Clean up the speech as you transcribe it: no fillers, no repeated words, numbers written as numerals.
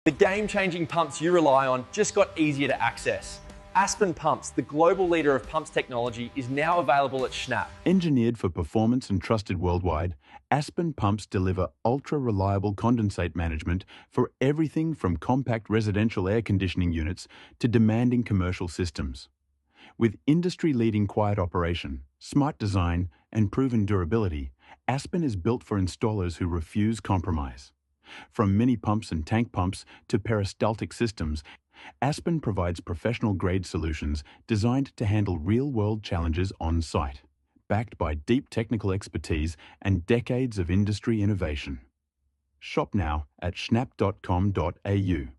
The game-changing pumps you rely on just got easier to access. Aspen Pumps, the global leader of pumps technology, is now available at Schnapp. Engineered for performance and trusted worldwide, Aspen Pumps deliver ultra-reliable condensate management for everything from compact residential air conditioning units to demanding commercial systems. With industry-leading quiet operation, smart design, and proven durability, Aspen is built for installers who refuse compromise. From mini pumps and tank pumps to peristaltic systems, Aspen provides professional-grade solutions designed to handle real-world challenges on site, backed by deep technical expertise and decades of industry innovation. Shop now at schnapp.com.au.